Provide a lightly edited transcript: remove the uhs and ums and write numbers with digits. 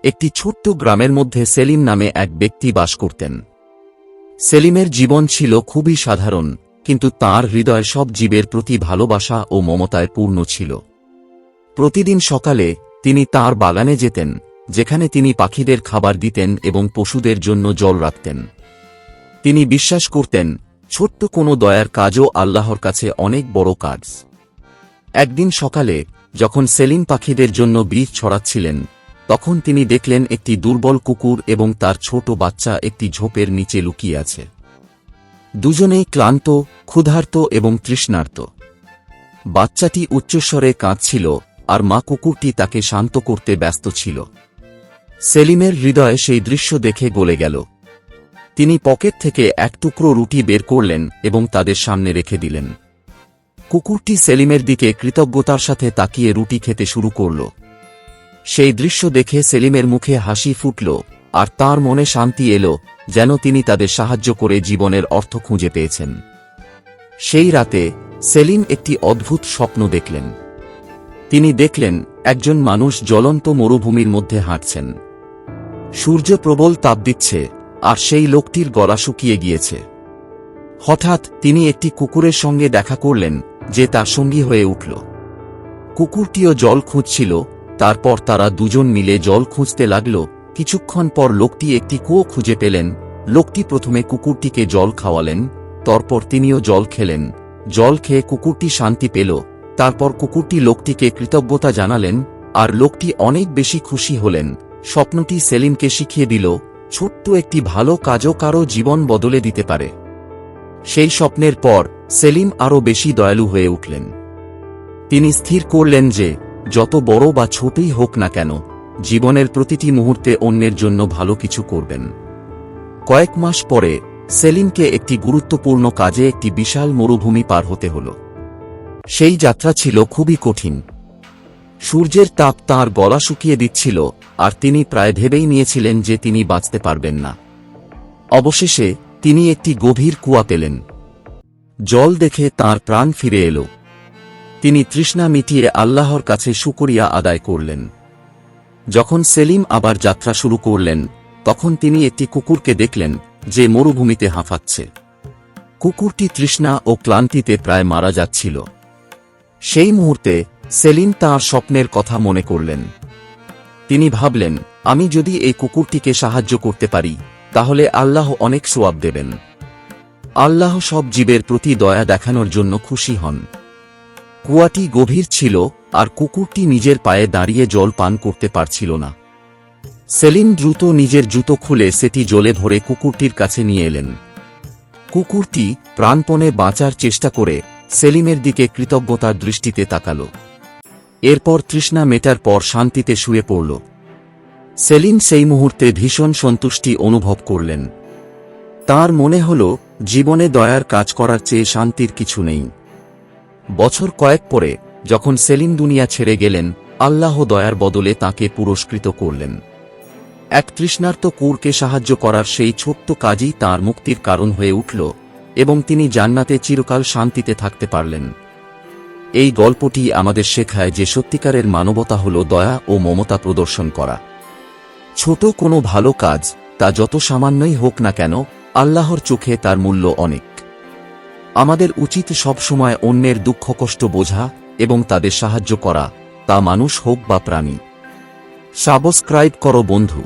একটি ছোট্ট গ্রামের মধ্যে সেলিম নামে এক ব্যক্তি বাস করতেন। সেলিমের জীবন ছিল খুবই সাধারণ, কিন্তু তাঁর হৃদয় সব জীবের প্রতি ভালোবাসা ও মমতায় পূর্ণ ছিল। প্রতিদিন সকালে তিনি তাঁর বাগানে যেতেন, যেখানে তিনি পাখিদের খাবার দিতেন এবং পশুদের জন্য জল রাখতেন। তিনি বিশ্বাস করতেন, ছোট্ট কোনো দয়ার কাজও আল্লাহর কাছে অনেক বড় কাজ। একদিন সকালে যখন সেলিম পাখিদের জন্য বীজ ছড়াচ্ছিলেন, তখন তিনি দেখলেন একটি দুর্বল কুকুর এবং তার ছোট বাচ্চা একটি ঝোপের নিচে লুকিয়ে আছে। দুজনেই ক্লান্ত, ক্ষুধার্ত এবং তৃষ্ণার্ত। বাচ্চাটি উচ্চস্বরে কাঁদছিল, আর মা কুকুরটি তাকে শান্ত করতে ব্যস্ত ছিল। সেলিমের হৃদয়ে সেই দৃশ্য দেখে গলে গেল। তিনি পকেট থেকে এক টুকরো রুটি বের করলেন এবং তাদের সামনে রেখে দিলেন। কুকুরটি সেলিমের দিকে কৃতজ্ঞতার সাথে তাকিয়ে রুটি খেতে শুরু করল। সেই দৃশ্য দেখে সেলিমের মুখে হাসি ফুটল, আর তার মনে শান্তি এলো, যেন তিনি তাদের সাহায্য করে জীবনের অর্থ খুঁজে পেয়েছেন। সেই রাতে সেলিম একটি অদ্ভুত স্বপ্ন দেখলেন। তিনি দেখলেন একজন মানুষ জ্বলন্ত মরুভূমির মধ্যে হাঁটছেন। সূর্য প্রবল তাপ দিচ্ছে, আর সেই লোকটির গলা শুকিয়ে গিয়েছে। হঠাৎ তিনি একটি কুকুরের সঙ্গে দেখা করলেন, যে তার সঙ্গী হয়ে উঠল। কুকুরটিও জল খুঁজছিল। তারপর তারা দুজন মিলে জল খুঁজতে লাগল। কিছুক্ষণ পর লোকটি একটি কুয়ো খুঁজে পেলেন। লোকটি প্রথমে কুকুরটিকে জল খাওয়ালেন, তারপর তিনিও জল খেলেন। জল খেয়ে কুকুরটি শান্তি পেল। তারপর কুকুরটি লোকটিকে কৃতজ্ঞতা জানালেন, আর লোকটি অনেক বেশি খুশি হলেন। স্বপ্নটি সেলিমকে শিখিয়ে দিল, ছোট্ট একটি ভালো কাজও কারো জীবন বদলে দিতে পারে। সেই স্বপ্নের পর সেলিম আরও বেশি দয়ালু হয়ে উঠলেন। তিনি স্থির করলেন যে যত বড় বা ছোটই হোক না কেন, জীবনের প্রতিটি মুহূর্তে অন্যের জন্য ভালো কিছু করবেন। কয়েক মাস পরে সেলিমকে একটি গুরুত্বপূর্ণ কাজে একটি বিশাল মরুভূমি পার হতে হল। সেই যাত্রা ছিল খুবই কঠিন। সূর্যের তাপ তাঁর গলা শুকিয়ে দিচ্ছিল, আর তিনি প্রায় ভেবেই নিয়েছিলেন যে তিনি বাঁচতে পারবেন না। অবশেষে তিনি একটি গভীর কুয়া পেলেন। জল দেখে তাঁর প্রাণ ফিরে এলো। তিনি তৃষ্ণা মিটিয়ে আল্লাহর কাছে শুকরিয়া আদায় করলেন। যখন সেলিম আবার যাত্রা শুরু করলেন, তখন তিনি একটি কুকুরকে দেখলেন, যে মরুভূমিতে হাঁফাচ্ছে। কুকুরটি তৃষ্ণা ও ক্লান্তিতে প্রায় মারা যাচ্ছিল। সেই মুহূর্তে সেলিম তাঁর স্বপ্নের কথা মনে করলেন। তিনি ভাবলেন, আমি যদি এই কুকুরটিকে সাহায্য করতে পারি, তাহলে আল্লাহ অনেক সওয়াব দেবেন। আল্লাহ সব জীবের প্রতি দয়া দেখানোর জন্য খুশি হন। কুয়াটি গভীর ছিল, আর কুকুরটি নিজের পায়ে দাঁড়িয়ে জল পান করতে পারছিল না। সেলিম দ্রুত নিজের জুতো খুলে সেটি জলে ভরে কুকুরটির কাছে নিয়ে এলেন। কুকুরটি প্রাণপণে বাঁচার চেষ্টা করে সেলিমের দিকে কৃতজ্ঞতার দৃষ্টিতে তাকাল। এরপর তৃষ্ণা মেটার পর শান্তিতে শুয়ে পড়ল। সেলিম সেই মুহূর্তে ভীষণ সন্তুষ্টি অনুভব করলেন। তার মনে হল, জীবনে দয়ার কাজ করার চেয়ে শান্তির কিছু নেই। বছর কয়েক পরে যখন সেলিম দুনিয়া ছেড়ে গেলেন, আল্লাহ দয়ার বদলে তাঁকে পুরস্কৃত করলেন। এক তৃষ্ণার্ত কুকুরকে সাহায্য করার সেই ছোট্ট কাজই তাঁর মুক্তির কারণ হয়ে উঠল, এবং তিনি জান্নাতে চিরকাল শান্তিতে থাকতে পারলেন। এই গল্পটি আমাদের শেখায় যে সত্যিকারের মানবতা হল দয়া ও মমতা প্রদর্শন করা। ছোট কোনো ভালো কাজ, তা যত সামান্যই হোক না কেন, আল্লাহর চোখে তার মূল্য অনেক। আমাদের উচিত সবসময় অন্যের দুঃখ কষ্ট বোঝা এবং তাদের সাহায্য করা, তা মানুষ হোক বা প্রাণী। সাবস্ক্রাইব করো বন্ধু।